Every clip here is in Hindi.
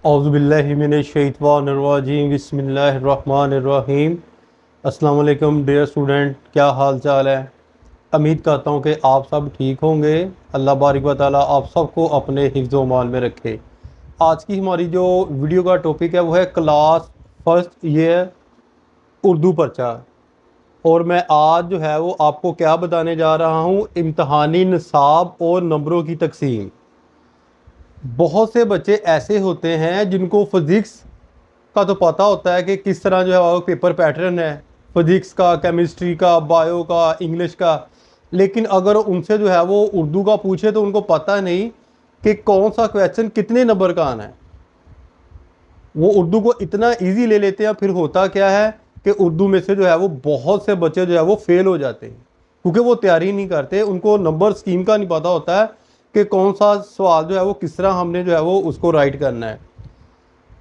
औज़ुबिल्लाहिमिनश्शैतानिर्रजीम बिस्मिल्लाहिर्रहमानिर्रहीम। अस्सलाम वालेकुम डियर स्टूडेंट, क्या हाल चाल है। उम्मीद करता हूँ कि आप सब ठीक होंगे। अल्लाह बारिक व तआला आप सबको अपने हिफ्ज़ व मान में रखे। आज की हमारी जो वीडियो का टॉपिक है वो है क्लास फर्स्ट ईयर उर्दू पर्चा। और मैं आज जो है वो आपको क्या बताने जा रहा हूँ, इम्तहानी निसाब और नंबरों की तकसीम। बहुत से बच्चे ऐसे होते हैं जिनको फिज़िक्स का तो पता होता है कि किस तरह जो है वो पेपर पैटर्न है, फिज़िक्स का, केमिस्ट्री का, बायो का, इंग्लिश का। लेकिन अगर उनसे जो है वो उर्दू का पूछे तो उनको पता नहीं कि कौन सा क्वेश्चन कितने नंबर का आना है। वो उर्दू को इतना इजी ले लेते हैं, फिर होता क्या है कि उर्दू में से जो है वो बहुत से बच्चे जो है वो फेल हो जाते हैं, क्योंकि वो तैयारी नहीं करते। उनको नंबर स्कीम का नहीं पता होता है कि कौन सा सवाल जो है वो किस तरह हमने जो है वो उसको राइट करना है।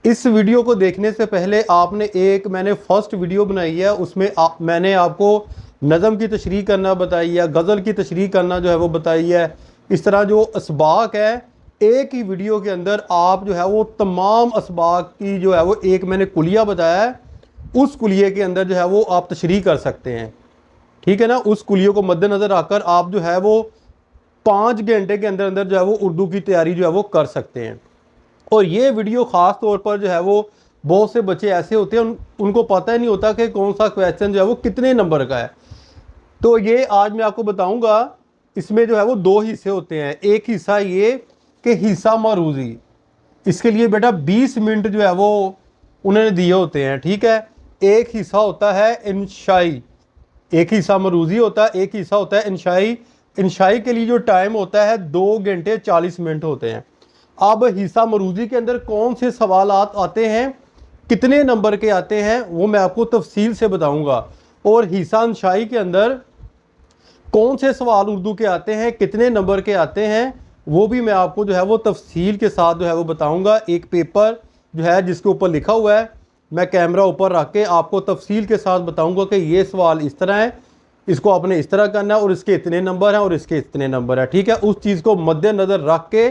इस वीडियो को देखने से पहले आपने मैंने फर्स्ट वीडियो बनाई है, उसमें मैंने आपको नज़म की तशरीह करना बताई है, गज़ल की तशरीह करना जो है वो बताई है। इस तरह जो असबाक है, एक ही वीडियो के अंदर आप जो है वो तमाम असबाक की जो है वो एक मैंने कुलिया बताया है, उस कुलिये के अंदर जो है वो आप तशरीह कर सकते हैं। ठीक है ना। उस कुलिये को मद्देनज़र रखकर आप जो है वो 5 घंटे के अंदर अंदर जो है वो उर्दू की तैयारी जो है वो कर सकते हैं। और ये वीडियो ख़ास तौर पर जो है वो बहुत से बच्चे ऐसे होते हैं उनको पता ही नहीं होता कि कौन सा क्वेश्चन जो है वो कितने नंबर का है। तो ये आज मैं आपको बताऊंगा। इसमें जो है वो दो हिस्से होते हैं। एक हिस्सा ये कि हिस्सा मरूज़ी, इसके लिए बेटा 20 मिनट जो है वो उन्होंने दिए होते हैं। ठीक है। एक हिस्सा होता है इंशाई, एक हिस्सा मरूज़ी होता है, एक हिस्सा होता है इंशाई। इंशाई के लिए जो टाइम होता है 2 घंटे 40 मिनट होते हैं। अब हिस्सा मरूज़ी के अंदर कौन से सवाल आते हैं, कितने नंबर के आते हैं, वो मैं आपको तफसील से बताऊंगा। और हिस्सा इंशाई के अंदर कौन से सवाल उर्दू के आते हैं, कितने नंबर के आते हैं, वो भी मैं आपको जो है वो तफसील के साथ जो है वो बताऊंगा। एक पेपर जो है जिसके ऊपर लिखा हुआ है, मैं कैमरा ऊपर रख के आपको तफसील के साथ बताऊंगा कि ये सवाल इस तरह है, इसको आपने इस तरह करना है, और इसके इतने नंबर हैं और इसके इतने नंबर है। ठीक है। उस चीज़ को मद्देनज़र रख के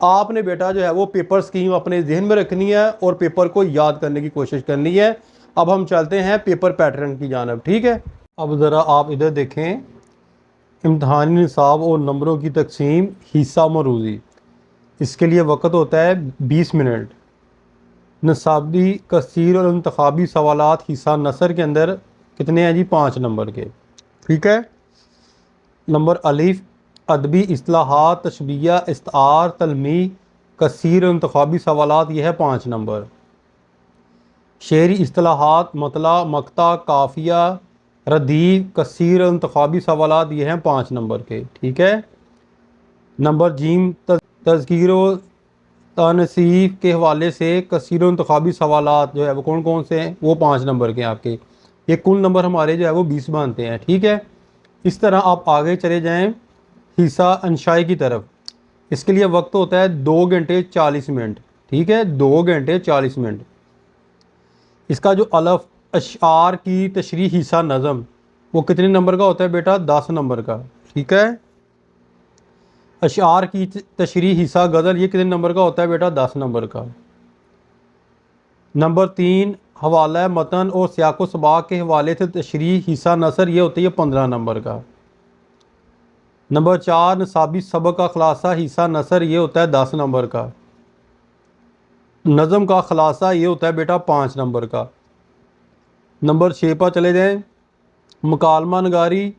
आपने बेटा जो है वो पेपर स्कीम अपने जहन में रखनी है और पेपर को याद करने की कोशिश करनी है। अब हम चलते हैं पेपर पैटर्न की जानब। ठीक है। अब ज़रा आप इधर देखें, इम्तहानी निसाब और नंबरों की तकसीम हिस्सा मरूज़ी। इसके लिए वक़्त होता है 20 मिनट। निसाबी कसीर और इंतखाबी सवालात हिस्सा नसर के अंदर कितने हैं जी? 5 नंबर के। ठीक है। नंबर अलिफ अदबी इस्लाहात, तशबिया, इस्तार, तलमी, कसीर इंतखाबी सवालात, यह है 5 नंबर। शेरी इस्लाहात, मतला, मकता, काफिया, रदीफ, कसीर इंतखाबी सवालात, यह हैं 5 नंबर के। ठीक है। नंबर जीम तज़कीर तनसीफ के हवाले से कसीर इंतखाबी सवालात जो है वो कौन कौन से हैं, वो 5 नंबर के आपके। ये कुल नंबर हमारे जो है वो 20 बनते हैं। ठीक है। इस तरह आप आगे चले जाएं हिस्सा अंशाई की तरफ। इसके लिए वक्त होता है 2 घंटे 40 मिनट। ठीक है। 2 घंटे 40 मिनट। इसका जो अलफ अशार की तशरीह हिस्सा नज़म, वो कितने नंबर का होता है बेटा? 10 नंबर का। ठीक है। अशार की तशरीह हिस्सा गज़ल, ये कितने नंबर का होता है बेटा? 10 नंबर का। नंबर 3 हवाला मतन और सियाको सबाक के हवाले से तशरीह हिस्सा नसर, ये होती है 15 नंबर का। नंबर 4 निसाबी सबक का खुलासा हिस्सा नसर, ये होता है 10 नंबर का। नज़म का खुलासा ये होता है बेटा 5 नंबर का। नंबर 6 पर चले जाएं, मुकालमा नगारी,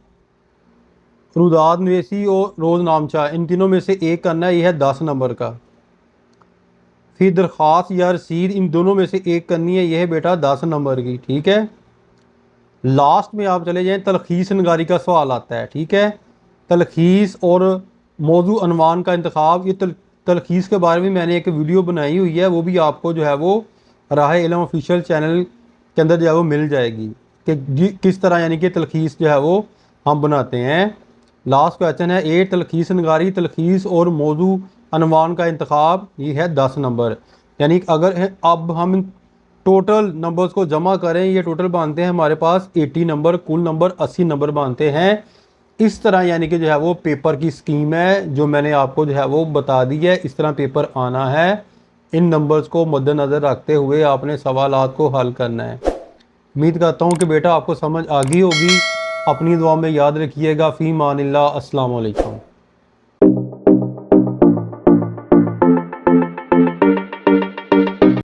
रुदाद नवेसी और रोज़नामचा, इन तीनों में से एक करना है, यह है 10 नंबर का। फिर दरख्वास्त या रसीद, इन दोनों में से एक करनी है, यह है बेटा 10 नंबर की। ठीक है। लास्ट में आप चले जाएं, तलखीस नगारी का सवाल आता है। ठीक है। तलखीस और मौजू अनवान का इंतखाब, ये तलखीस के बारे में मैंने एक वीडियो बनाई हुई है, वो भी आपको जो है वो राह इल्म ऑफिशियल चैनल के अंदर जो है वो मिल जाएगी कि किस तरह यानी कि तलखीस जो है वो हम बनाते हैं। लास्ट क्वेश्चन है ए तलखीस नगारी, तलखीस और मौजू अनवान का इंतखाब, ये है 10 नंबर। यानी अगर अब हम टोटल नंबर्स को जमा करें, ये टोटल बनते हैं हमारे पास 80 नंबर, कुल नंबर 80 नंबर बनते हैं। इस तरह यानी कि जो है वो पेपर की स्कीम है जो मैंने आपको जो है वो बता दी है। इस तरह पेपर आना है। इन नंबर्स को मद्देनज़र रखते हुए आपने सवालात को हल करना है। उम्मीद करता हूँ कि बेटा आपको समझ आ गई होगी। अपनी दुआ में याद रखिएगा। फ़ी मानिल्लाह। अस्सलाम वालेकुम।